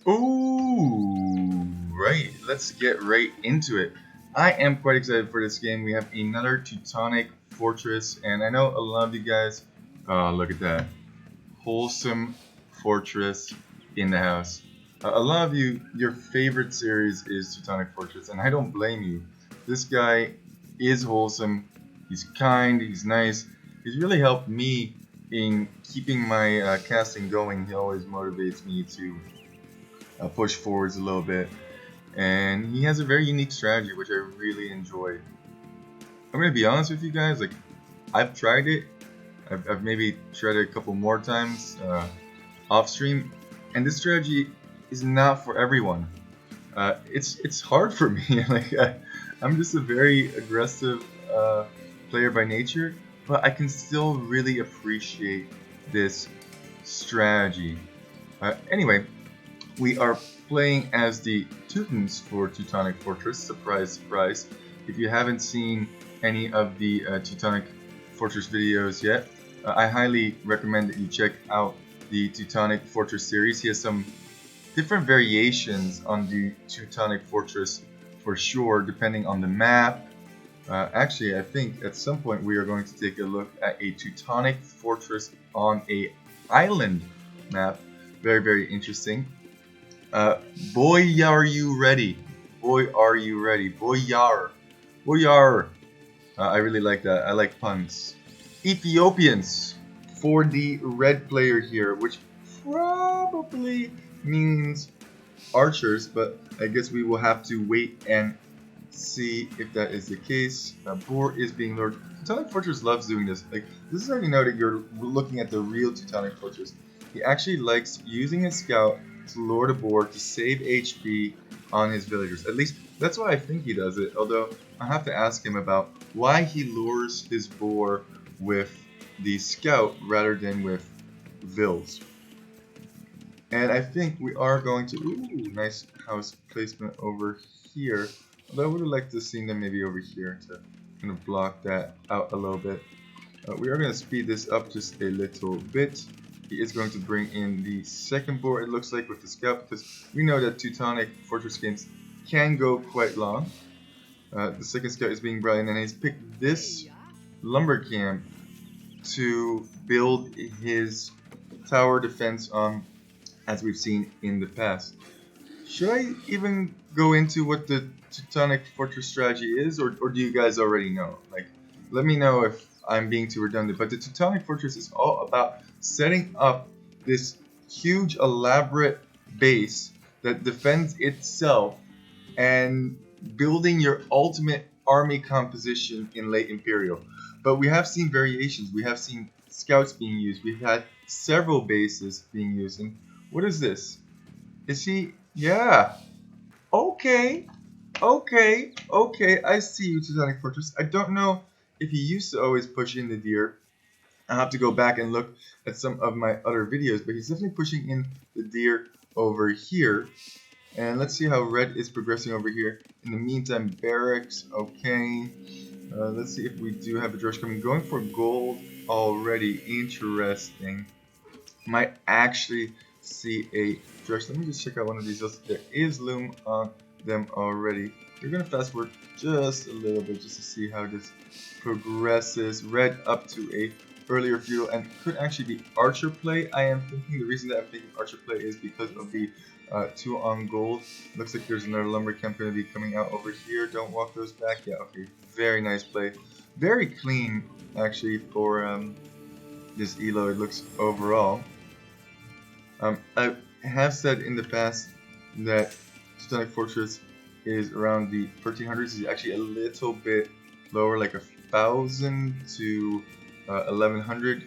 Ooh, right. Let's get right into it. I am quite excited for this game. We have another Teutonic Fortress, and I know a lot of you guys. Oh, look at that wholesome fortress in the house. A lot of you, your favorite series is Teutonic Fortress, and I don't blame you. This guy is wholesome. He's kind. He's nice. He's really helped me in keeping my casting going. He always motivates me to push forwards a little bit, and he has a very unique strategy which I really enjoy. I'm gonna be honest with you guys, like I've tried it. I've maybe tried it a couple more times off stream, and this strategy is not for everyone. It's hard for me. Like I'm just a very aggressive player by nature, but I can still really appreciate this strategy. Anyway, we are playing as the Teutons for Teutonic Fortress. Surprise, surprise. If you haven't seen any of the Teutonic Fortress videos yet, I highly recommend that you check out the Teutonic Fortress series. He has some different variations on the Teutonic Fortress for sure, depending on the map. Actually, I think at some point we are going to take a look at a Teutonic Fortress on a island map. Very, very interesting. Uh, Boy, are you ready? Boy, are you ready? Boyar. Boyar. I really like that. I like puns. Ethiopians for the red player here, which probably means archers, but I guess we will have to wait and see if that is the case. Boar is being lured. Teutonic Fortress loves doing this. Like, this is how you know that you're looking at the real Teutonic Fortress. He actually likes using his scout to lure the boar to save HP on his villagers. At least that's why I think he does it. Although I have to ask him about why he lures his boar with the scout rather than with vills. And I think we are going to... Ooh, nice house placement over here. Although I would have liked to see them maybe over here to kind of block that out a little bit. We are going to speed this up just a little bit. He is going to bring in the second board, it looks like, with the scout, because we know that Teutonic Fortress games can go quite long. The second scout is being brought in, and he's picked this lumber camp to build his tower defense on, as we've seen in the past. Should I even go into what the Teutonic Fortress strategy is, or do you guys already know? Like, let me know if I'm being too redundant, but the Teutonic Fortress is all about setting up this huge, elaborate base that defends itself and building your ultimate army composition in late Imperial. But we have seen variations. We have seen scouts being used. We've had several bases being used. And what is this? Is he? Yeah. Okay. Okay. I see you, Teutonic Fortress. I don't know if he used to always push in the deer. I'll have to go back and look at some of my other videos, but he's definitely pushing in the deer over here. And let's see how red is progressing over here. In the meantime, barracks, okay. Let's see if we do have a drush coming. Going for gold already. Interesting. Might actually see a drush. Let me just check out one of these. There is loom on them already. We're going to fast forward just a little bit just to see how this progresses. Red up to a earlier feudal and could actually be archer play. I am thinking the reason that I'm thinking archer play is because of the 2 on gold. Looks like there's another lumber camp going to be coming out over here. Don't walk those back. Yeah, okay. Very nice play. Very clean, actually, for this elo, it looks overall. I have said in the past that Teutonic Fortress is around the 1300s. It's actually a little bit lower, like 1,000 to 1,100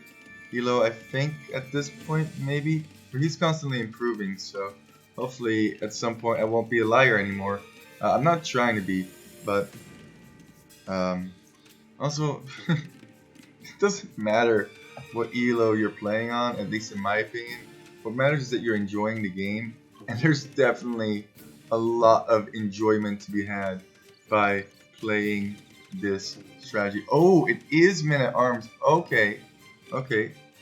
elo, I think, at this point, maybe. But he's constantly improving, so hopefully at some point I won't be a liar anymore. I'm not trying to be, but also, it doesn't matter what elo you're playing on, at least in my opinion. What matters is that you're enjoying the game, and there's definitely a lot of enjoyment to be had by playing this strategy. Oh, it is men-at-arms. Okay.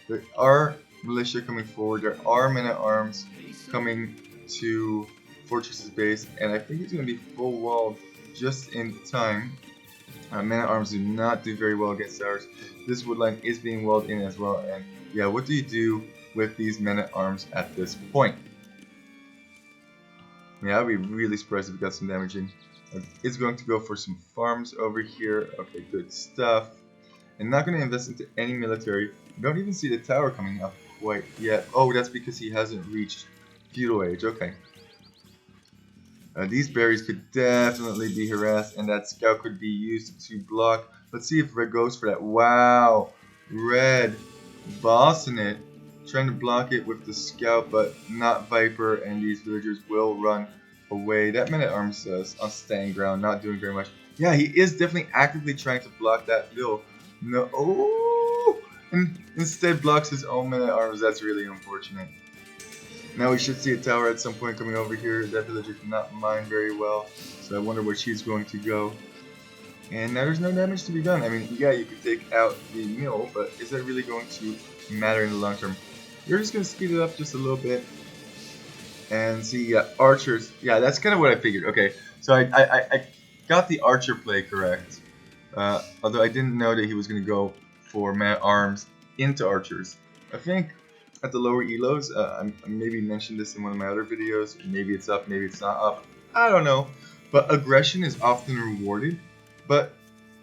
There are militia coming forward. There are men-at-arms coming to Fortress's base, and I think he's going to be full walled just in time. Man-at-arms do not do very well against towers. This wood line is being walled in as well, and yeah, what do you do with these men-at-arms at this point? Yeah, I'd be really surprised if we got some damage in. It's going to go for some farms over here. Okay, good stuff. And not going to invest into any military. Don't even see the tower coming up quite yet. Oh, that's because he hasn't reached feudal age. Okay. These berries could definitely be harassed, and that scout could be used to block. Let's see if Red goes for that. Wow, Red bossing it, trying to block it with the scout, but not Viper, and these villagers will run away. That man-at-arms on staying ground, not doing very much. Yeah, he is definitely actively trying to block that bill. No, oh, and instead blocks his own man-at-arms. That's really unfortunate. Now we should see a tower at some point coming over here. That villager cannot mine very well, so I wonder where she's going to go. And now there's no damage to be done. I mean, yeah, you could take out the mill, but is that really going to matter in the long term? You're just going to speed it up just a little bit. And see, yeah, archers. Yeah, that's kind of what I figured. Okay, so I got the archer play correct. Although I didn't know that he was going to go for man-at-arms into archers. I think at the lower elos, I maybe mentioned this in one of my other videos. Maybe it's up, maybe it's not up. I don't know. But aggression is often rewarded. But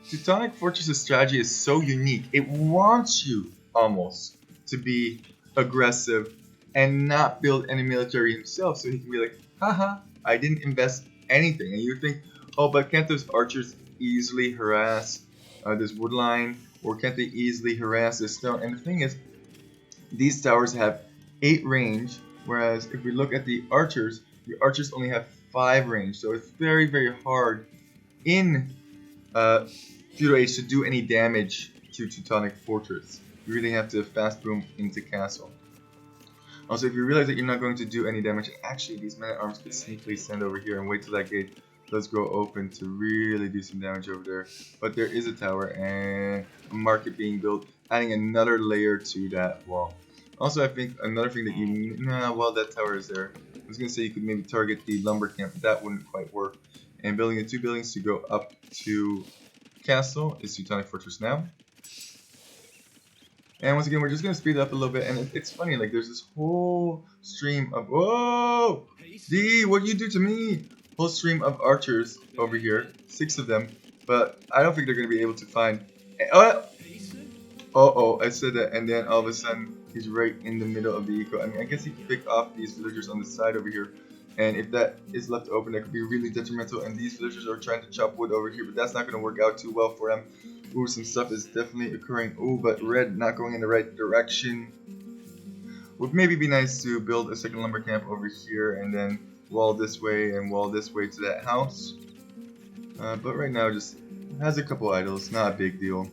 Teutonic Fortress' strategy is so unique. It wants you almost to be aggressive and not build any military himself. So he can be like, haha, I didn't invest anything. And you think, oh, but can't those archers easily harass this wood line? Or can't they easily harass this stone? And the thing is, these towers have 8 range, whereas if we look at the archers only have 5 range. So it's very, very hard in feudal age to do any damage to Teutonic Fortress. You really have to fast boom into castle. Also, if you realize that you're not going to do any damage, and actually these men-at-arms could sneakily stand over here and wait till that gate does go open to really do some damage over there. But there is a tower and a market being built, adding another layer to that wall. Also, I think another thing that you... well, that tower is there. I was going to say you could maybe target the lumber camp, but that wouldn't quite work. And building the 2 buildings to go up to castle is Teutonic Fortress now. And once again, we're just going to speed it up a little bit. And it's funny, like, there's this whole stream of... Whoa! D, what do you do to me? Whole stream of archers over here. 6 of them. But I don't think they're going to be able to find... Uh-oh, I said that. And then all of a sudden, he's right in the middle of the eco. I mean, I guess he can pick off these villagers on the side over here. And if that is left open, that could be really detrimental. And these villagers are trying to chop wood over here, but that's not going to work out too well for them. Ooh, some stuff is definitely occurring. Ooh, but red not going in the right direction. Would maybe be nice to build a second lumber camp over here and then wall this way and wall this way to that house. But right now just has a couple idols, not a big deal.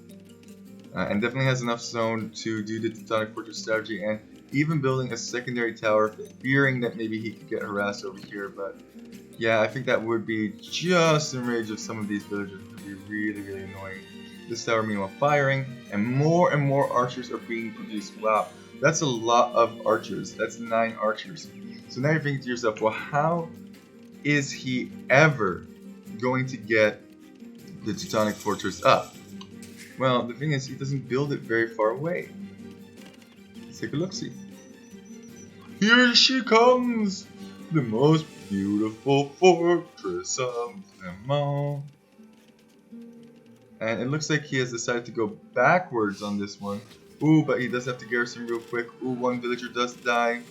And definitely has enough zone to do the Teutonic Fortress strategy, and even building a secondary tower, fearing that maybe he could get harassed over here. But yeah, I think that would be just in range of some of these villagers. It would be really, really annoying. This tower meanwhile firing, and more archers are being produced. Wow, that's a lot of archers. That's 9 archers. So now you're thinking to yourself, well, how is he ever going to get the Teutonic Fortress up? Well, the thing is, he doesn't build it very far away. Let's take a look-see. Here she comes! The most beautiful fortress of them all. And it looks like he has decided to go backwards on this one. Ooh, but he does have to garrison real quick. Ooh, 1 villager does die.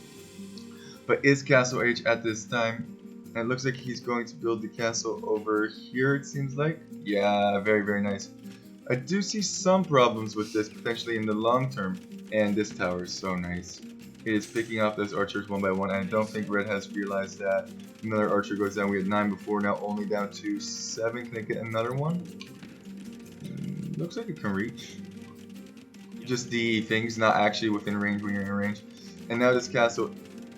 But is castle age at this time. And it looks like he's going to build the castle over here, it seems like. Yeah, very, very nice. I do see some problems with this potentially in the long term. And this tower is so nice. It is picking off those archers one by one. And I don't think red has realized that. Another archer goes down. We had 9 before, now only down to 7. Can I get another one? Looks like it can reach. Just the things not actually within range when you're in range. And now this castle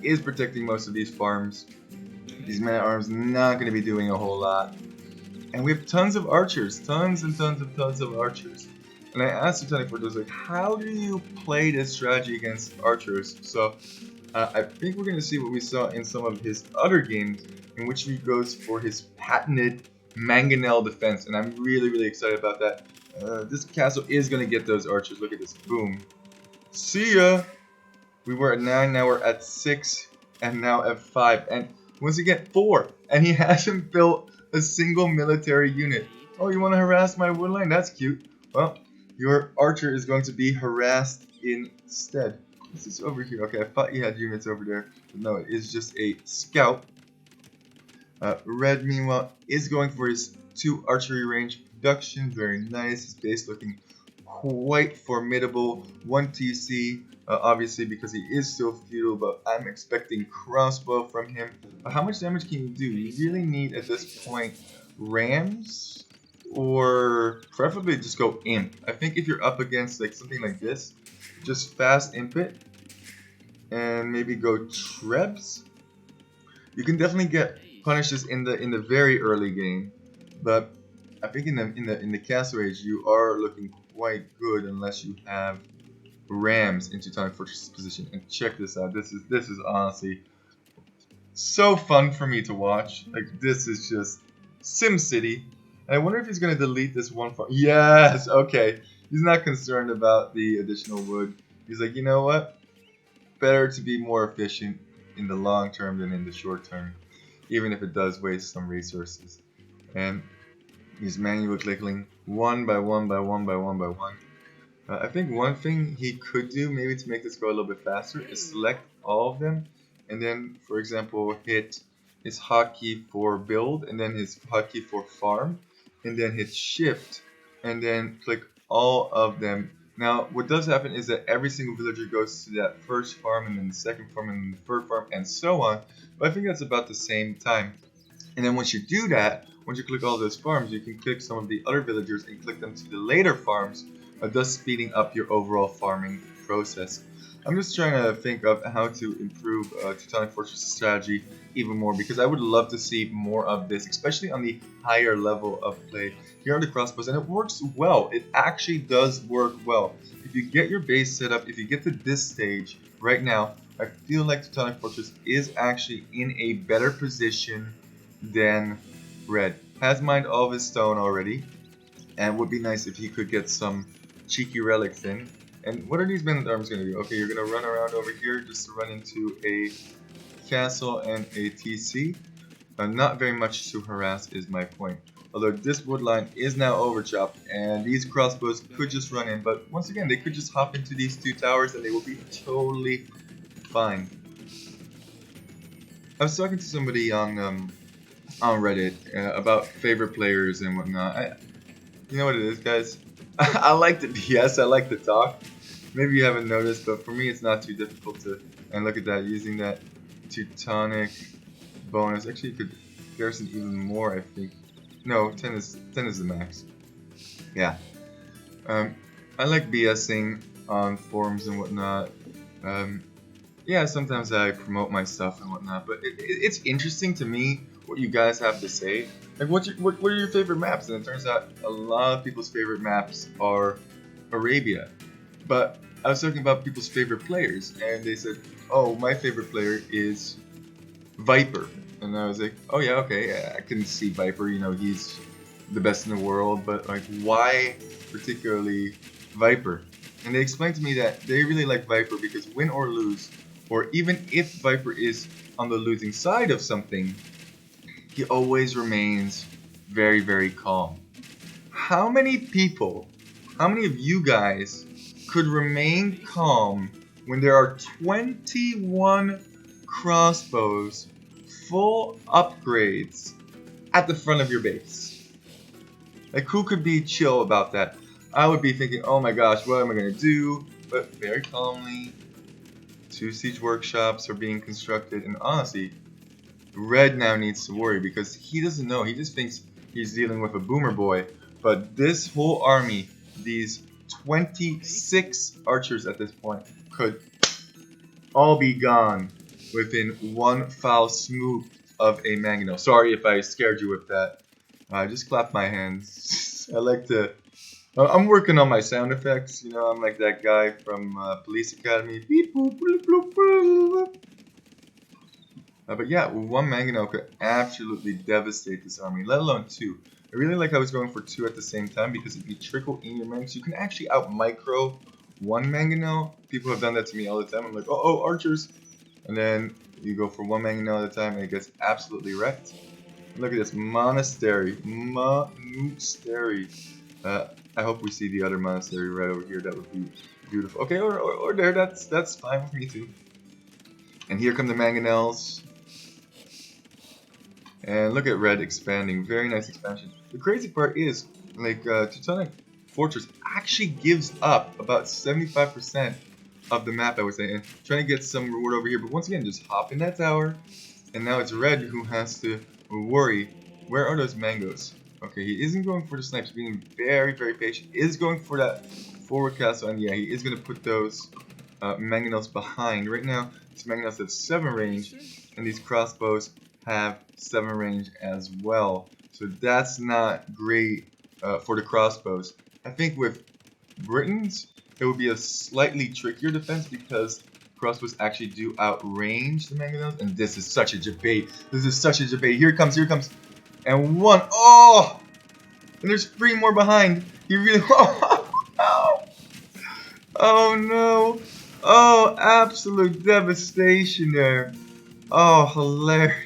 is protecting most of these farms. These men-at-arms not going to be doing a whole lot. And we have tons of archers. Tons and tons of archers. And I asked Teutonic Fortress, like, how do you play this strategy against archers? So I think we're going to see what we saw in some of his other games, in which he goes for his patented mangonel defense, and I'm really, really excited about that. This castle is going to get those archers. Look at this. Boom. See ya! We were at 9, now we're at 6, and now at 5. And once again, 4. And he hasn't built a single military unit. Oh, you want to harass my woodline? That's cute. Well, your archer is going to be harassed instead. What's this over here? Okay, I thought you had units over there. But no, it is just a scout. Red, meanwhile, is going for his 2 archery range production. Very nice. His base looking quite formidable. 1 TC, obviously, because he is still feudal, but I'm expecting crossbow from him. But how much damage can you do? You really need, at this point, rams, or preferably just go imp. I think if you're up against like something like this, just fast imp it, and maybe go trebs. You can definitely get punishes in the very early game, but I think in the castle age you are looking quite good unless you have rams in Teutonic Fortress position. And check this out. This is honestly so fun for me to watch. Like, this is just SimCity. And I wonder if he's gonna delete this one farm. Yes, okay. He's not concerned about the additional wood. He's like, you know what? Better to be more efficient in the long term than in the short term, even if it does waste some resources. And he's manually clicking one by one by one by one by one. I think one thing he could do, maybe to make this go a little bit faster, is select all of them, and then, for example, hit his hotkey for build, and then his hotkey for farm, and then hit shift, and then click all of them. Now, what does happen is that every single villager goes to that first farm, and then the second farm, and then the third farm, and so on. But I think that's about the same time. And then once you do that, once you click all those farms, you can click some of the other villagers and click them to the later farms, thus speeding up your overall farming process. I'm just trying to think of how to improve Teutonic Fortress strategy even more, because I would love to see more of this, especially on the higher level of play. Here are the crossbows, and it works well. It actually does work well. If you get your base set up, if you get to this stage right now, I feel like Teutonic Fortress is actually in a better position than Red. Has mined all of his stone already, and would be nice if he could get some cheeky relics in. And what are these men at arms going to do? Okay, you're going to run around over here just to run into a castle and a TC. Not very much to harass is my point. Although this wood line is now overchopped, and these crossbows could just run in, but once again, they could just hop into these 2 towers and they will be totally fine. I was talking to somebody on Reddit about favorite players and whatnot. You know what it is, guys? I like to BS, I like to talk. Maybe you haven't noticed, but for me it's not too difficult to... And look at that, using that Teutonic bonus. Actually, you could garrison even more, I think. No, 10 is the max. Yeah. I like BSing on forums and whatnot. Yeah, sometimes I promote my stuff and whatnot, but it's interesting to me what you guys have to say. Like, what are your favorite maps? And it turns out a lot of people's favorite maps are Arabia. But I was talking about people's favorite players, and they said, oh, my favorite player is Viper. And I was like, oh yeah, okay, yeah, I can see Viper, you know, he's the best in the world, but like, why particularly Viper? And they explained to me that they really like Viper because win or lose, or even if Viper is on the losing side of something, he always remains very, very calm. How many people, how many of you guys could remain calm when there are 21 crossbows, full upgrades, at the front of your base? Like, who could be chill about that? I would be thinking, oh my gosh, what am I going to do? But very calmly, 2 siege workshops are being constructed, and honestly, Red now needs to worry because he doesn't know. He just thinks he's dealing with a boomer boy. But this whole army, these 26 archers at this point, could all be gone within one foul swoop of a mangonel. Sorry if I scared you with that. I just clapped my hands. I like to I'm working on my sound effects. You know, I'm like that guy from Police Academy. Beep, boop, bloop, bloop, bloop. But yeah, one mangonel could absolutely devastate this army, let alone two. I really like how I was going for two at the same time because if you trickle in your mangs, you can actually out micro one mangonel. People have done that to me all the time. I'm like, oh, archers. And then you go for one mangonel at a time and it gets absolutely wrecked. Look at this monastery. Monastery. I hope we see the other monastery right over here. That would be beautiful. Okay, or there. That's fine with me too. And here come the mangonels. And look at red expanding. Very nice expansion. The crazy part is, like, Teutonic Fortress actually gives up about 75% of the map, I would say. And trying to get some reward over here. But once again, just hop in that tower. And now it's red who has to worry. Where are those mangoes? Okay, he isn't going for the snipes. Being very, very patient. Is going for that forward castle. And yeah, he is going to put those mangonels behind. Right now, these mangonels have 7 range. And these crossbows have 7 range as well. So that's not great for the crossbows. I think with Britons, it would be a slightly trickier defense because crossbows actually do outrange the mangonels. And this is such a debate. This is such a debate. Here it comes, here it comes. And one. Oh! And there's 3 more behind. He really. Oh, oh no. Oh, absolute devastation there. Oh, hilarious.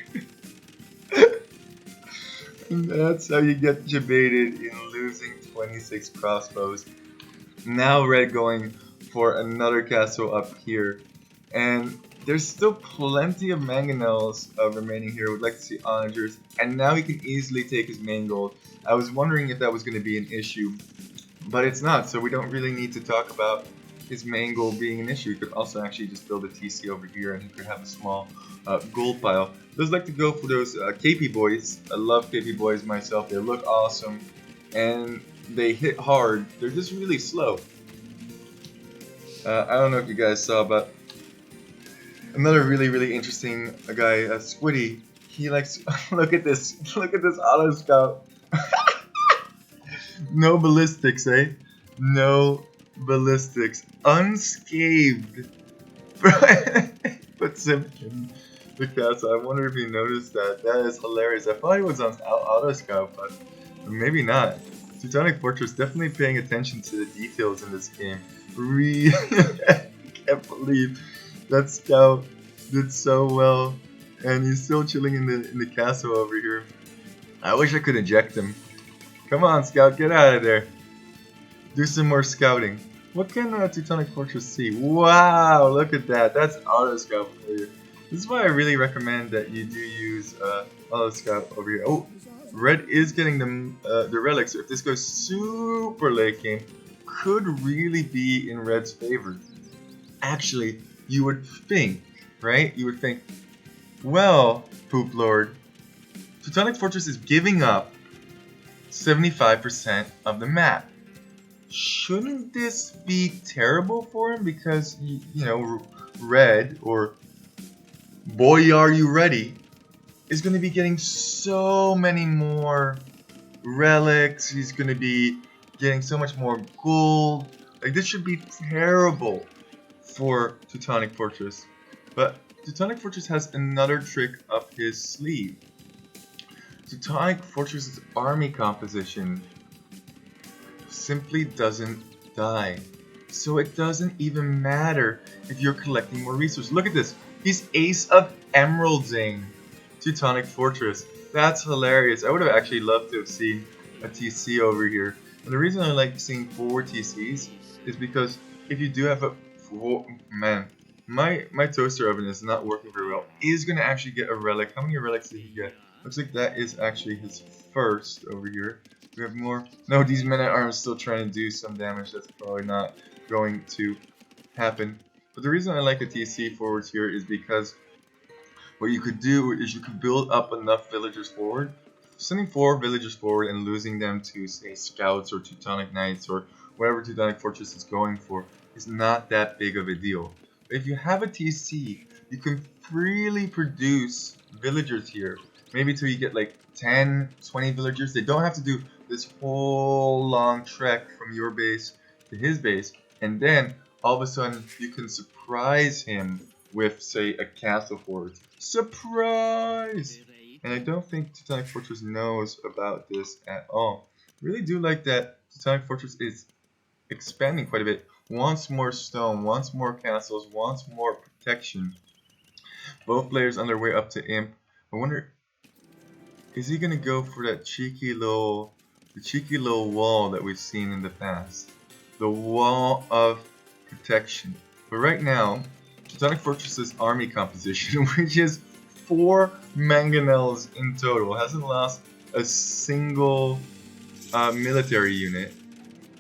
And that's how you get debated in losing 26 crossbows. Now red going for another castle up here. And there's still plenty of mangonels remaining here. Would like to see onagers. And now he can easily take his main gold. I was wondering if that was going to be an issue. But it's not, so we don't really need to talk about his main goal being an issue. He could also actually just build a TC over here and he could have a small gold pile. Does like to go for those KP boys. I love KP boys myself. They look awesome and they hit hard. They're just really slow. I don't know if you guys saw, but another really interesting guy, Squiddy. He likes look at this auto scout. No ballistics, eh? No ballistics. Unscathed. Puts him in the castle. I wonder if he noticed that. That is hilarious. I thought he was on auto scout, but maybe not. Teutonic Fortress definitely paying attention to the details in this game. Really, I can't believe that scout did so well, and he's still chilling in the castle over here. I wish I could eject him. Come on, Scout, get out of there. Do some more scouting. What can Teutonic Fortress see? Wow, look at that. That's Auto Scout for you. This is why I really recommend that you do use Auto Scout over here. Oh, red is getting the relics. So if this goes super late game, could really be in red's favor. Actually, you would think, right? You would think, well, Poop Lord, Teutonic Fortress is giving up 75% of the map. Shouldn't this be terrible for him? Because, you know, red, or boy are you ready, is going to be getting so many more relics. He's going to be getting so much more gold. Like, this should be terrible for Teutonic Fortress. But Teutonic Fortress has another trick up his sleeve. Teutonic Fortress's army composition simply doesn't die. So it doesn't even matter if you're collecting more resources. Look at this. He's Ace of Emeralding Teutonic Fortress. That's hilarious. I would have actually loved to have seen a TC over here. And the reason I like seeing 4 TCs is because if you do have a... Man, my toaster oven is not working very well. Is going to actually get a relic. How many relics did he get? Looks like that is actually his first over here. We have more. No, these men-at-arms still trying to do some damage. That's probably not going to happen. But the reason I like a TC forwards here is because what you could do is you could build up enough villagers forward. Sending 4 villagers forward and losing them to, say, Scouts or Teutonic Knights or whatever Teutonic Fortress is going for is not that big of a deal. But if you have a TC, you can freely produce villagers here. Maybe till you get like 10, 20 villagers. They don't have to do this whole long trek from your base to his base, and then all of a sudden you can surprise him with, say, a castle fort. Surprise! And I don't think Teutonic Fortress knows about this at all. Really do like that Teutonic Fortress is expanding quite a bit. Wants more stone, wants more castles, wants more protection. Both players on their way up to Imp. I wonder, is he gonna go for that cheeky little wall that we've seen in the past? The wall of protection. But right now, Teutonic Fortress's army composition, which is 4 mangonels in total, hasn't lost a single military unit.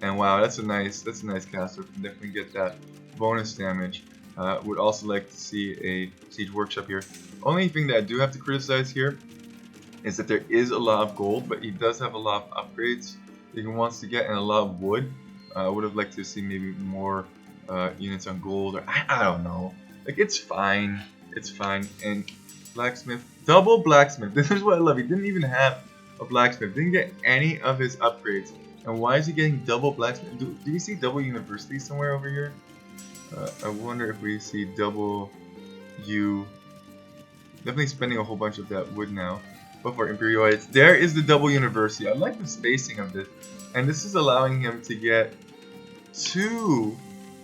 And wow, that's a nice castle. Can definitely get that bonus damage. Would also like to see a siege workshop here. Only thing that I do have to criticize here is that there is a lot of gold, but he does have a lot of upgrades that he wants to get and a lot of wood. I would have liked to see maybe more units on gold, or I don't know. Like, it's fine. It's fine. And blacksmith, double blacksmith. This is what I love. He didn't even have a blacksmith. Didn't get any of his upgrades. And why is he getting double blacksmith? Do you see double university somewhere over here? I wonder if we see double U. Definitely spending a whole bunch of that wood now. But for Imperioids, there is the double university. I like the spacing of this. And this is allowing him to get 2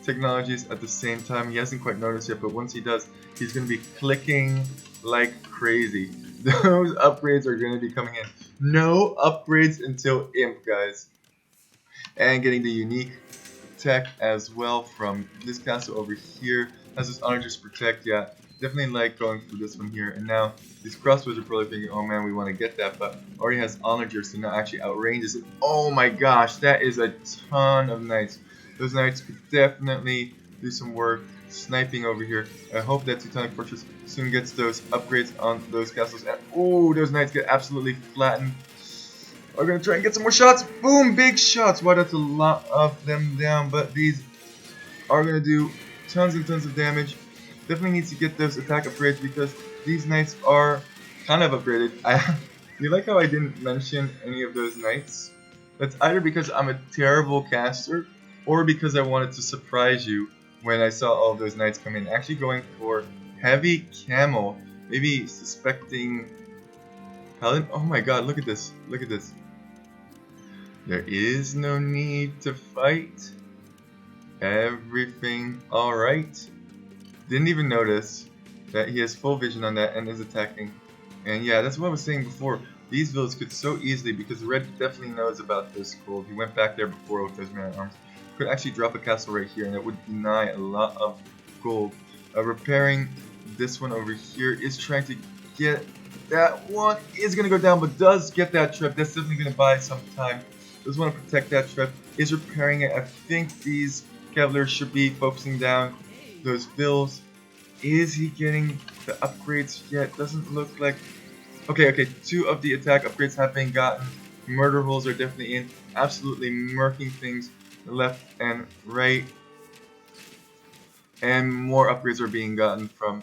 technologies at the same time. He hasn't quite noticed yet, but once he does, he's going to be clicking like crazy. Those upgrades are going to be coming in. No upgrades until Imp, guys. And getting the unique tech as well from this castle over here. Has this Onagers Protect, yeah. Definitely like going through this one here. And now these crossbows are probably thinking, oh man, we want to get that, but already has Onagers, so now actually outranges it. Oh my gosh, that is a ton of knights. Those knights could definitely do some work sniping over here. I hope that Teutonic Fortress soon gets those upgrades on those castles. And oh, those knights get absolutely flattened. We're gonna try and get some more shots. Boom, big shots. Wow, that's a lot of them down, but these are gonna do tons and tons of damage. Definitely needs to get those attack upgrades because these knights are kind of upgraded. You like how I didn't mention any of those knights? That's either because I'm a terrible caster or because I wanted to surprise you when I saw all of those knights come in. Actually going for heavy camel, maybe suspecting Paladin. Oh my god, look at this. Look at this. There is no need to fight. Everything alright. Didn't even notice that he has full vision on that and is attacking. And yeah, that's what I was saying before. These villas could so easily, because Red definitely knows about this gold. He went back there before with those man-at-arms. Could actually drop a castle right here and it would deny a lot of gold. Repairing this one over here is trying to get that one. Is going to go down, but does get that trip. That's definitely going to buy some time. Does want to protect that trip. Is repairing it. I think these cavaliers should be focusing down those vills. Is he getting the upgrades yet? Doesn't look like. Okay, 2 of the attack upgrades have been gotten. Murder rolls are definitely in. Absolutely murking things left and right. And more upgrades are being gotten from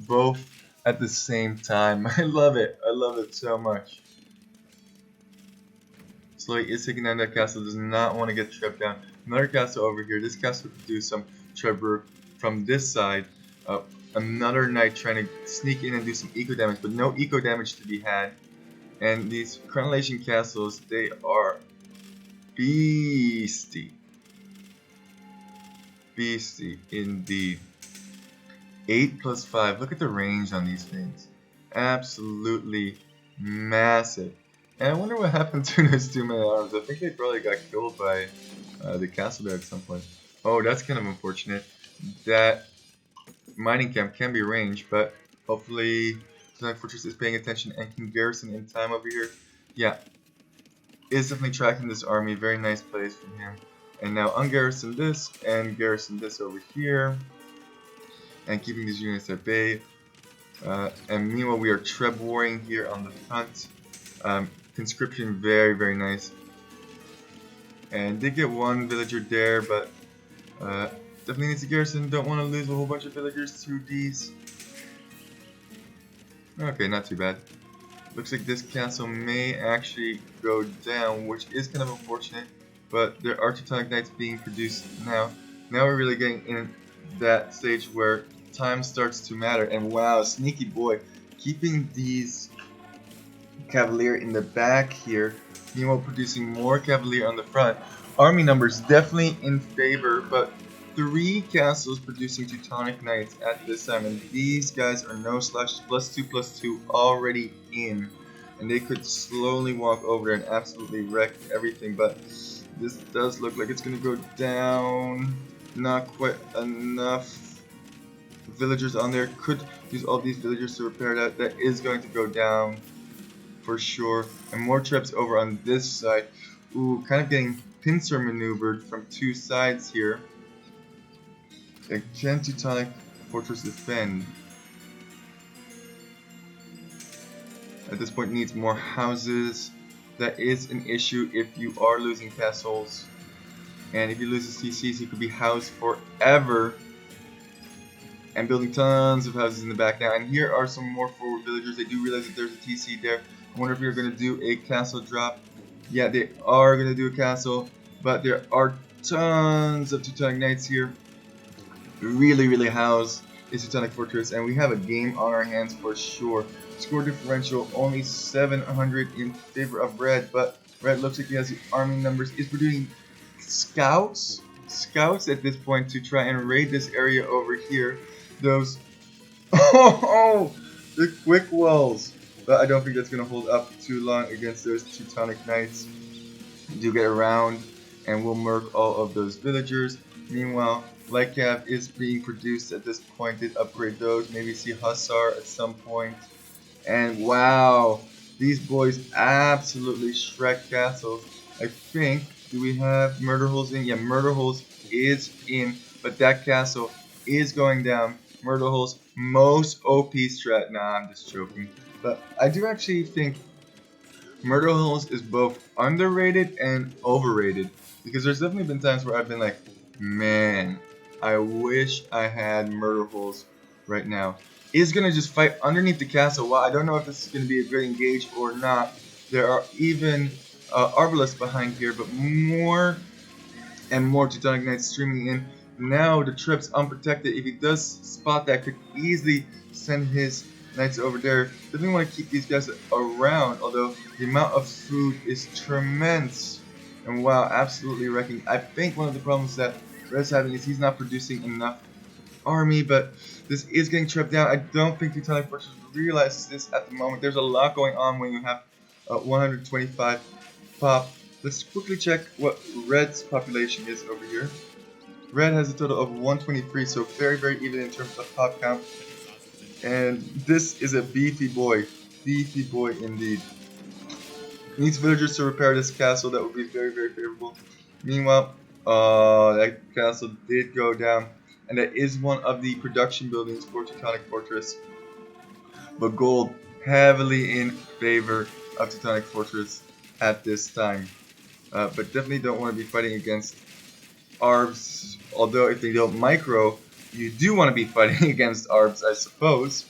both at the same time. I love it. I love it so much. Slowly is taking down that castle. Does not want to get trapped down. Another castle over here. This castle could do some trap work from this side. Another knight trying to sneak in and do some eco damage, but no eco damage to be had. And these Crenellation castles, they are beastie. Beastie indeed. 8 plus 5. Look at the range on these things. Absolutely massive. And I wonder what happened to those 2 man-at-arms. I think they probably got killed by the castle there at some point. Oh, that's kind of unfortunate. That mining camp can be ranged, but hopefully Teutonic Fortress is paying attention and can garrison in time over here. Yeah, is definitely tracking this army. Very nice plays from him. And now ungarrison this and garrison this over here, and keeping these units at bay. And meanwhile, we are treb warring here on the front. Conscription, very, very nice. And did get 1 villager there, but definitely needs a garrison. Don't want to lose a whole bunch of villagers to these. Okay, not too bad. Looks like this castle may actually go down, which is kind of unfortunate. But there are Teutonic Knights being produced now. Now we're really getting in that stage where time starts to matter. And wow, sneaky boy, keeping these Cavalier in the back here, meanwhile producing more Cavalier on the front. Army numbers definitely in favor, but 3 castles producing Teutonic Knights at this time, and these guys are no slouches. +2/+2 already in, and they could slowly walk over there and absolutely wreck everything, but this does look like it's going to go down. Not quite enough villagers on there. Could use all these villagers to repair that. That is going to go down for sure. And more trips over on this side. Ooh, kind of getting pincer maneuvered from 2 sides here. Can Teutonic Fortress defend? At this point needs more houses. That is an issue if you are losing castles. And if you lose the CCs, you could be housed forever. And building tons of houses in the back now. And here are some more forward villagers. They do realize that there's a TC there. I wonder if you're going to do a castle drop. Yeah, they are going to do a castle. But there are tons of Teutonic Knights here. Really house this Teutonic Fortress. And we have a game on our hands for sure. Score differential only 700 in favor of Red. But Red looks like he has the army numbers. Is producing scouts at this point to try and raid this area over here. Those the quick walls, but I don't think that's gonna hold up too long against those Teutonic Knights. Do get around and we'll murk all of those villagers. Meanwhile, Light Cav is being produced at this point. Did upgrade those, maybe see Hussar at some point. And wow, these boys absolutely Shrek castles. I think, do we have Murder Holes in? Yeah, Murder Holes is in, but that castle is going down. Murder Holes, most OP strat. Nah, I'm just joking. But I do actually think Murder Holes is both underrated and overrated. Because there's definitely been times where I've been like, man, I wish I had Murder Holes right now. Is going to just fight underneath the castle. Well, I don't know if this is going to be a good engage or not. There are even Arbalists behind here, but more and more Teutonic Knights streaming in. Now the trip's unprotected. If he does spot that, could easily send his Knights over there. Definitely want to keep these guys around, although the amount of food is tremendous. And wow, absolutely wrecking. I think one of the problems that Red's having is he's not producing enough army, but this is getting tripped down. I don't think Teutonic Fortress realizes this at the moment. There's a lot going on when you have 125 pop. Let's quickly check what Red's population is over here. Red has a total of 123, so very even in terms of pop count. And this is a beefy boy indeed. Needs villagers to repair this castle. That would be very favorable. Meanwhile, that castle did go down, and that is one of the production buildings for Teutonic Fortress. But gold heavily in favor of Teutonic Fortress at this time. But definitely don't want to be fighting against ARBs. Although if they don't micro, you do want to be fighting against ARBs, I suppose.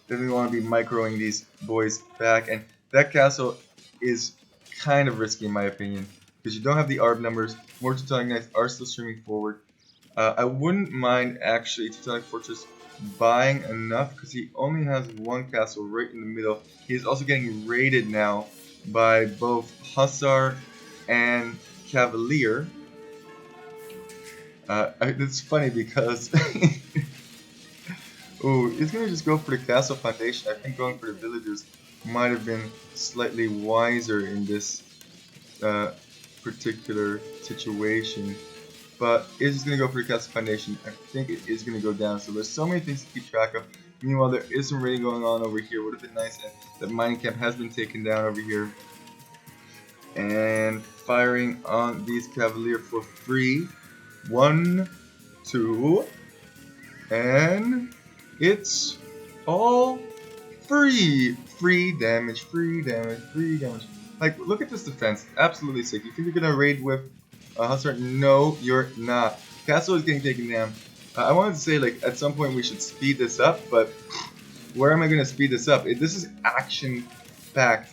Definitely want to be microing these boys back. And that castle is kind of risky in my opinion, because you don't have the ARB numbers. More Teutonic Knights are still streaming forward. I wouldn't mind actually Teutonic Fortress buying enough, because he only has one castle right in the middle. He is also getting raided now by both Hussar and Cavalier. It's funny because ooh, he's gonna just go for the castle foundation. I think going for the villagers might have been slightly wiser in this particular situation. But it's just gonna go for the castle foundation. I think it is gonna go down. So there's so many things to keep track of. Meanwhile, there is some raiding going on over here. Would have been nice that mining camp has been taken down over here. And firing on these Cavalier for free. 1, 2, and it's all free. Free damage. Like, look at this defense. Absolutely sick. You think you're gonna raid with Hussar? No, you're not. Castle is getting taken down. I wanted to say, like, at some point we should speed this up, but where am I going to speed this up? This is action-packed.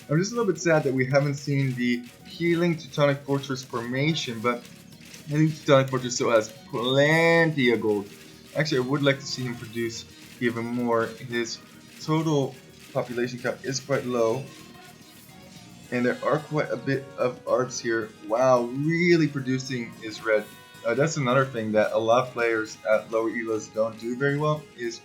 I'm just a little bit sad that we haven't seen the healing Teutonic Fortress formation, but I think Teutonic Fortress still has plenty of gold. Actually, I would like to see him produce even more. His total population count is quite low, and there are quite a bit of arbs here. Wow, really producing is red. That's another thing that a lot of players at lower elos don't do very well, is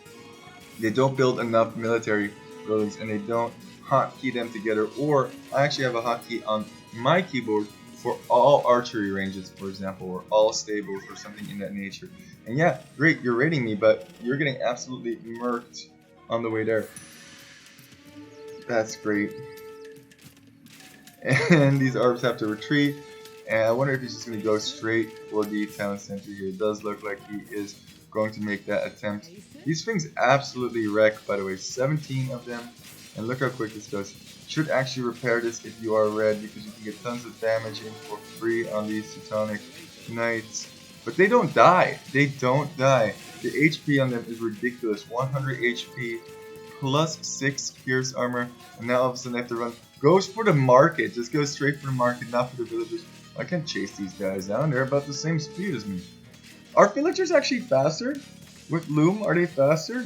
they don't build enough military buildings and they don't hotkey them together. Or I actually have a hotkey on my keyboard for all archery ranges, for example, or all stables or something in that nature. And yeah, great, you're raiding me, but you're getting absolutely murked on the way there. That's great. And these arbs have to retreat. And I wonder if he's just going to go straight for the town center here. It does look like he is going to make that attempt. These things absolutely wreck, by the way. 17 of them. And look how quick this goes. Should actually repair this if you are red, because you can get tons of damage in for free on these Teutonic Knights. But they don't die. They don't die. The HP on them is ridiculous. 100 HP plus 6 pierce armor. And now all of a sudden I have to run. Goes for the market. Just goes straight for the market, not for the villagers. I can't chase these guys down. They're about the same speed as me. Are villagers actually faster? With Loom, are they faster?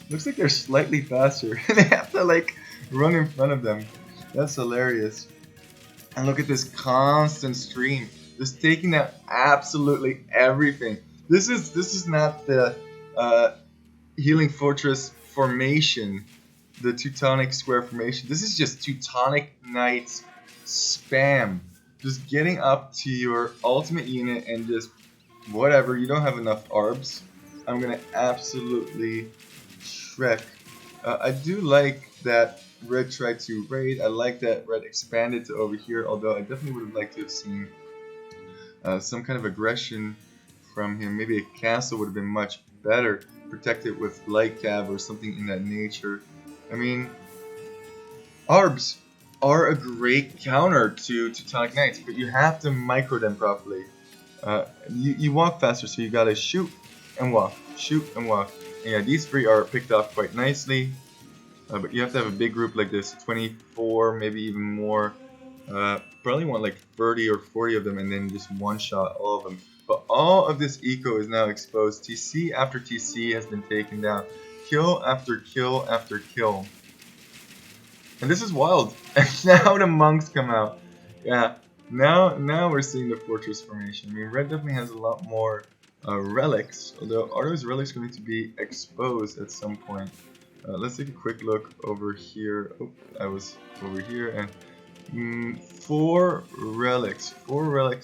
Looks like they're slightly faster. They have to like run in front of them. That's hilarious. And look at this constant stream. Just taking out absolutely everything. This is not the Healing Fortress formation, the Teutonic Square formation. This is just Teutonic Knights spam. Just getting up to your ultimate unit and just whatever. You don't have enough arbs. I'm gonna absolutely Shrek. I do like that red tried to raid. I like that red expanded to over here, although I definitely would have liked to have seen some kind of aggression from him. Maybe a castle would have been much better, protected with light cav or something in that nature. I mean, arbs are a great counter to Teutonic Knights, but you have to micro them properly. You walk faster, so you gotta shoot and walk, shoot and walk. And yeah, these three are picked off quite nicely, but you have to have a big group like this, 24, maybe even more. Probably want like 30 or 40 of them, and then just one-shot all of them. But all of this eco is now exposed. TC after TC has been taken down. Kill after kill after kill. And this is wild. And now the monks come out. Yeah, now we're seeing the fortress formation. I mean, red definitely has a lot more relics, although are those relics going to be exposed at some point? Let's take a quick look over here. Oh, I was over here, and 4 relics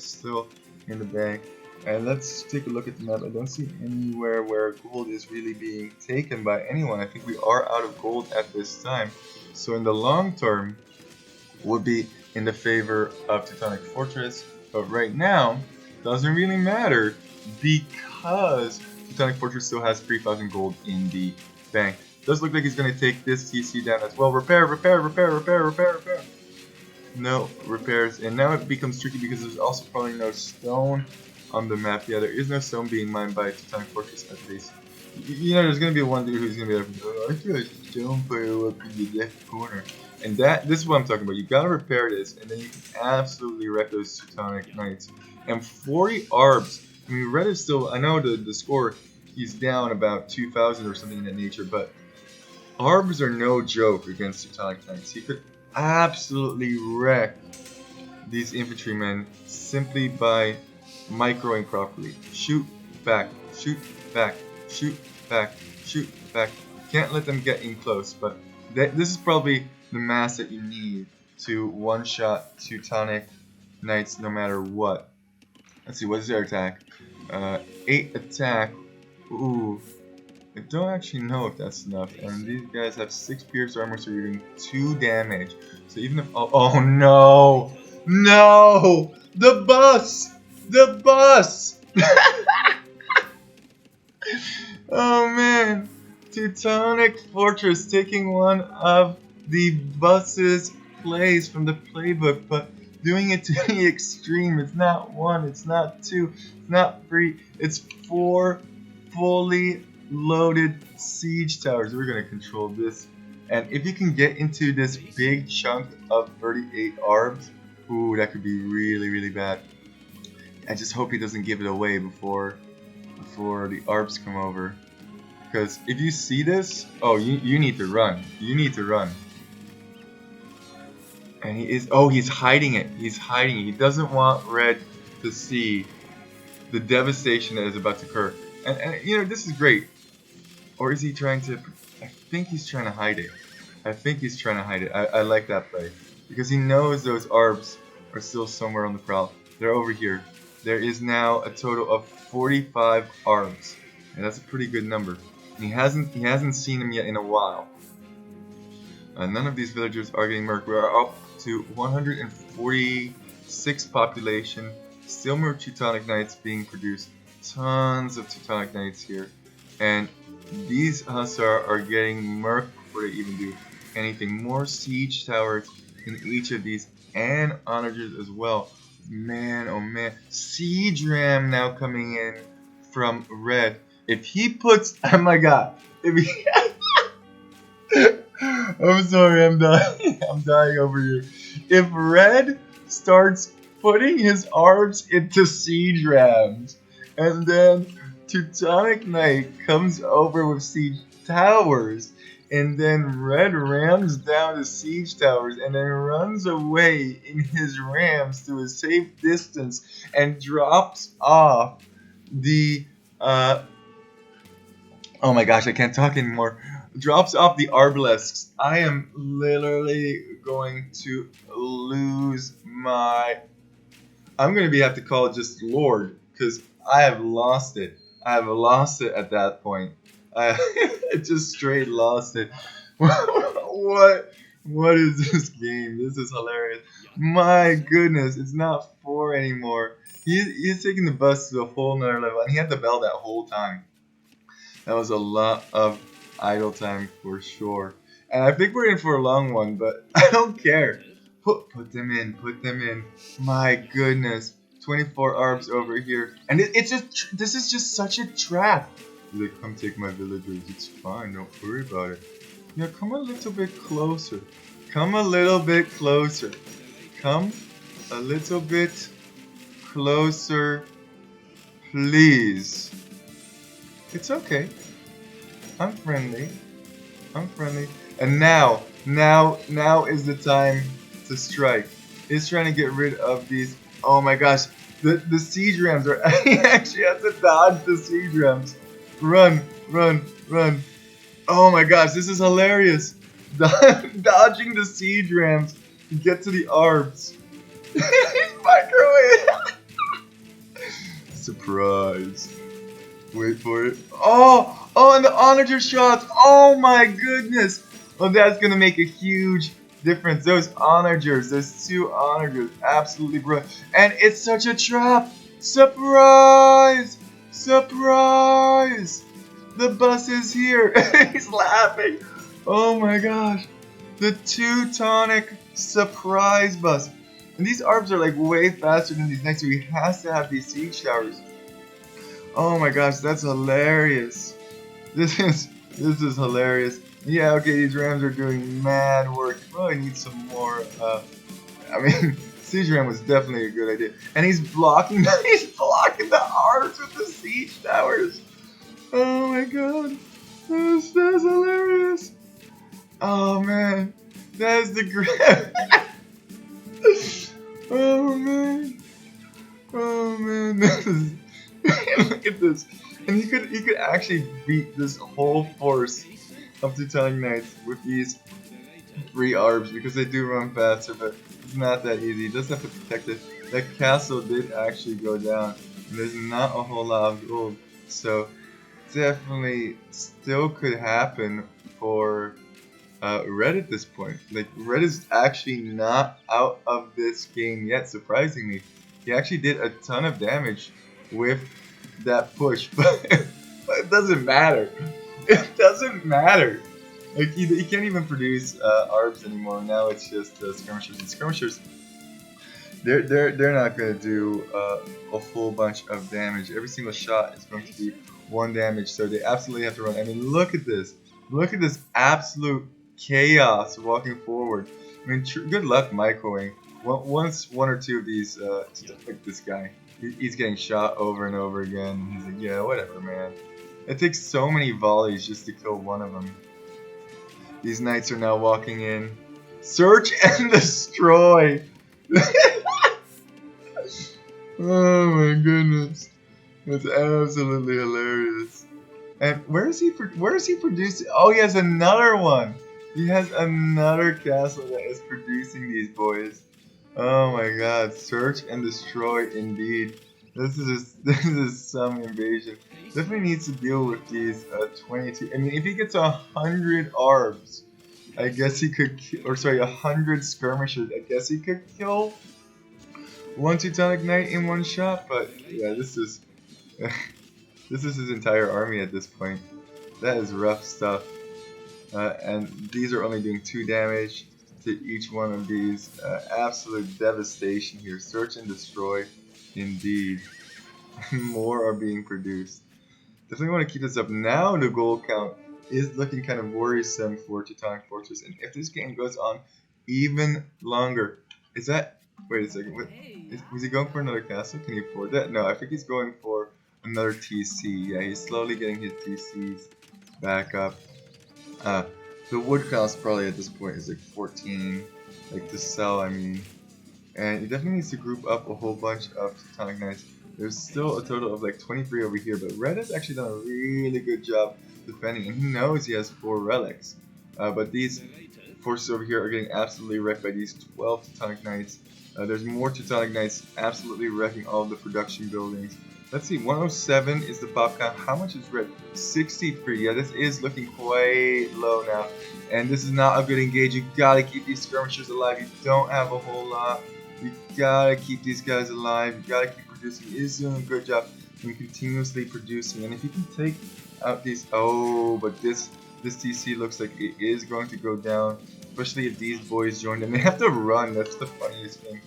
still in the bag. And let's take a look at the map. I don't see anywhere where gold is really being taken by anyone. I think we are out of gold at this time. So in the long term, would be in the favor of Teutonic Fortress. But right now, doesn't really matter because Teutonic Fortress still has 3,000 gold in the bank. Does look like he's going to take this TC down as well. Repair. No repairs. And now it becomes tricky because there's also probably no stone on the map. Yeah, there is no stone being mined by Teutonic Fortress at least. You know, there's going to be one dude who's going to be like, oh, I feel like a stone player up in the left corner. And this is what I'm talking about. You got to repair this, and then you can absolutely wreck those Teutonic Knights. And 40 arbs. I mean, red is still, I know the score, he's down about 2,000 or something in that nature, but arbs are no joke against Teutonic Knights. He could absolutely wreck these infantrymen simply by microing properly. Shoot back, shoot back, shoot back, shoot back. Can't let them get in close, but this is probably the mass that you need to one-shot Teutonic Knights no matter what. Let's see, what is their attack? 8 attack. Ooh, I don't actually know if that's enough. And these guys have 6 pierce armor, so you're doing 2 damage. So even if oh no, no, the bus. Oh man, Teutonic Fortress taking one of the bus's plays from the playbook, but doing it to the extreme. It's not 1, it's not 2, it's not 3, it's 4 fully loaded siege towers. We're gonna control this. And if you can get into this big chunk of 38 arbs, ooh, that could be really, really bad. I just hope he doesn't give it away before the arbs come over. Because if you see this, oh, you need to run. You need to run. And he's hiding it. He's hiding it. He doesn't want red to see the devastation that is about to occur. And you know, this is great. Or is he trying to... I think he's trying to hide it. I think he's trying to hide it. I like that play. Because he knows those arbs are still somewhere on the prowl. They're over here. There is now a total of 45 arbs. And that's a pretty good number. And he hasn't seen them yet in a while. None of these villagers are getting murked. We are up to 146 population. Still more Teutonic Knights being produced. Tons of Teutonic Knights here. And these Hussar are getting murked before they even do anything. More siege towers in each of these. And onagers as well. Man, oh man. Siege ram now coming in from red. If he puts... Oh my god. If he... I'm sorry, I'm dying. I'm dying over here. If red starts putting his arms into siege rams, and then Teutonic Knight comes over with siege towers, and then red rams down the siege towers, and then runs away in his rams to a safe distance, and drops off the oh my gosh, I can't talk anymore. Drops off the arbalesks. I am literally going to lose my... I'm going to have to call it just Lord, because I have lost it. I have lost it at that point. I just straight lost it. What is this game? This is hilarious. My goodness, it's not 4 anymore. He's taking the bus to a whole nother level, and he had the bell that whole time. That was a lot of idle time for sure. And I think we're in for a long one, but I don't care. Put them in, put them in. My goodness. 24 arbs over here. And it's just, this is just such a trap. He's like, come take my villagers. It's fine, don't worry about it. Yeah, come a little bit closer. Come a little bit closer. Come a little bit closer, please. It's okay. I'm friendly. I'm friendly. And now is the time to strike. He's trying to get rid of these. Oh my gosh. The siege rams are... He actually has to dodge the siege rams. Run, run, run. Oh my gosh, this is hilarious. Dodging the siege rams to get to the arbs. Microwave. Surprise. Wait for it. Oh, and the onager shots. Oh my goodness. Well, that's gonna make a huge difference. Those onagers, those 2 onagers, absolutely brilliant. And it's such a trap. Surprise! Surprise! The bus is here. He's laughing. Oh my gosh. The Teutonic surprise bus. And these arbs are like way faster than these knights, so he has to have these siege towers. Oh my gosh, that's hilarious. This is hilarious. Yeah, okay, these rams are doing mad work. You probably need some more. I mean, siege ram was definitely a good idea. And he's blocking the arms with the siege towers. Oh my god, that's hilarious. Oh man, that is the great. Oh man, this is. Look at this. And he could actually beat this whole force of Teutonic Knights with these 3 arbs because they do run faster, but it's not that easy. He doesn't have to protect it. That castle did actually go down, and there's not a whole lot of gold, so definitely still could happen for Red at this point. Like, Red is actually not out of this game yet, surprisingly. He actually did a ton of damage with that push, but it doesn't matter. It doesn't matter. Like, he can't even produce arbs anymore. Now it's just skirmishers, and skirmishers, they're not gonna do a whole bunch of damage. Every single shot is going to be 1 damage, so they absolutely have to run. I mean, look at this. Look at this absolute chaos walking forward. I mean, good luck microing. Once 1 or 2 of these, like this guy, he's getting shot over and over again. He's like, yeah, whatever, man. It takes so many volleys just to kill one of them. These knights are now walking in. Search and destroy! Oh my goodness. That's absolutely hilarious. And where is he producing? Oh, he has another one. He has another castle that is producing these boys. Oh my god. Search and destroy indeed. This is some invasion. Definitely needs to deal with these 22. I mean, if he gets 100 arbs, I guess he could, or sorry, 100 skirmishers. I guess he could kill 1 Teutonic Knight in 1 shot. But yeah, this is this is his entire army at this point. That is rough stuff. And these are only doing 2 damage to each one of these. Absolute devastation here. Search and destroy, indeed. More are being produced. Definitely want to keep this up. Now the goal count is looking kind of worrisome for Teutonic Fortress. And if this game goes on even longer, is that... Wait a second. Was he going for another castle? Can he afford that? No, I think he's going for another TC. Yeah, he's slowly getting his TCs back up. The wood cost probably at this point is like 14, like to sell, I mean. And he definitely needs to group up a whole bunch of Teutonic Knights. There's still a total of like 23 over here, but Red has actually done a really good job defending, and he knows he has 4 relics. But these forces over here are getting absolutely wrecked by these 12 Teutonic Knights. There's more Teutonic Knights absolutely wrecking all of the production buildings. Let's see, 107 is the pop count. How much is red? 63. Yeah, this is looking quite low now. And this is not a good engage. You gotta keep these skirmishers alive. You don't have a whole lot. You gotta keep these guys alive. You gotta keep producing. He is doing a good job in continuously producing. And if you can take out these... Oh, but this TC looks like it is going to go down. Especially if these boys join them. They have to run. That's the funniest thing.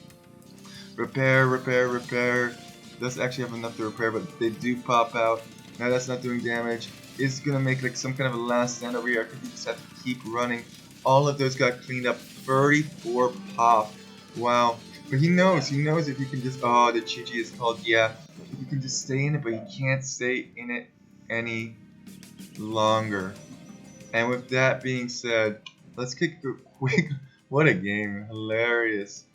Repair, repair, repair. Doesn't actually have enough to repair, but they do pop out. Now that's not doing damage. It's gonna make like some kind of a last stand over here. I think you just have to keep running. All of those got cleaned up. 34 pop. Wow. But he knows if you can just... Oh, the Chi-Chi is called, yeah. If you can just stay in it, but you can't stay in it any longer. And with that being said, let's kick a quick... What a game. Hilarious.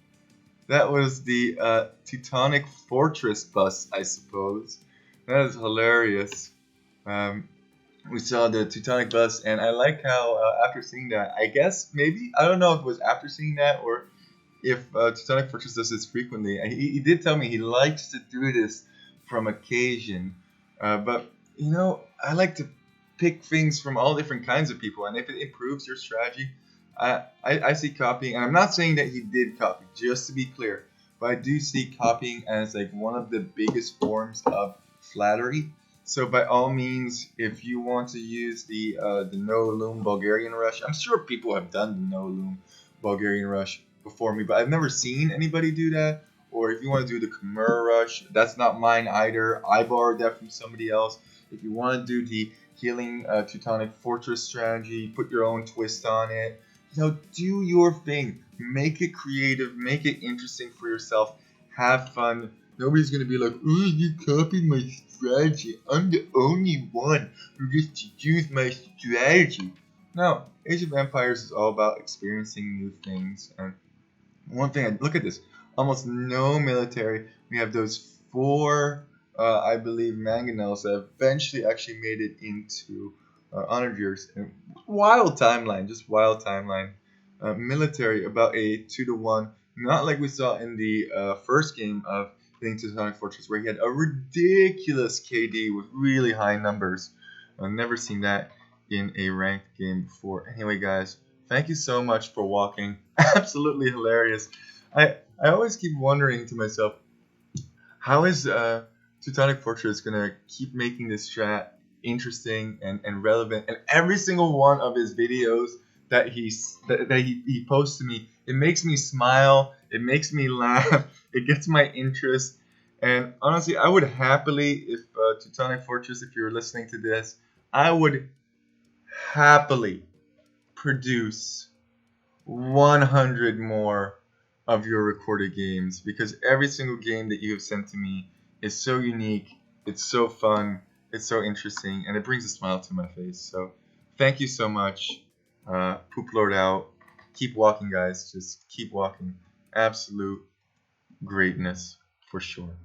That was the Teutonic Fortress bus, I suppose. That is hilarious. We saw the Teutonic bus, and I like how after seeing that, I guess maybe, I don't know if it was after seeing that or if Teutonic Fortress does this frequently. He did tell me he likes to do this from occasion. But, you know, I like to pick things from all different kinds of people, and if it improves your strategy, I see copying, and I'm not saying that he did copy, just to be clear, but I do see copying as like one of the biggest forms of flattery. So by all means, if you want to use the no loom Bulgarian rush, I'm sure people have done the no loom Bulgarian rush before me, but I've never seen anybody do that. Or if you want to do the Khmer rush, that's not mine either. I borrowed that from somebody else. If you want to do the healing Teutonic Fortress strategy, put your own twist on it. You know, do your thing. Make it creative. Make it interesting for yourself. Have fun. Nobody's going to be like, oh, you copied my strategy. I'm the only one who gets to use my strategy. No, Age of Empires is all about experiencing new things. And one thing, look at this. Almost no military. We have those 4, I believe, mangonels that eventually actually made it into honored years. And wild timeline, just wild timeline. Military about a 2-to-1, not like we saw in the first game of getting to Teutonic Fortress, where he had a ridiculous KD with really high numbers. I've never seen that in a ranked game before. Anyway, guys, thank you so much for walking. Absolutely hilarious. I always keep wondering to myself, how is Teutonic Fortress gonna keep making this strat interesting and relevant? And every single one of his videos that he posts to me, it makes me smile, it makes me laugh, it gets my interest, And honestly, I would happily, if Teutonic Fortress, if you're listening to this, I would happily produce 100 more of your recorded games, because every single game that you have sent to me is so unique, it's so fun, it's so interesting, and it brings a smile to my face. So thank you so much. Poop Lord out. Keep walking, guys. Just keep walking. Absolute greatness for sure.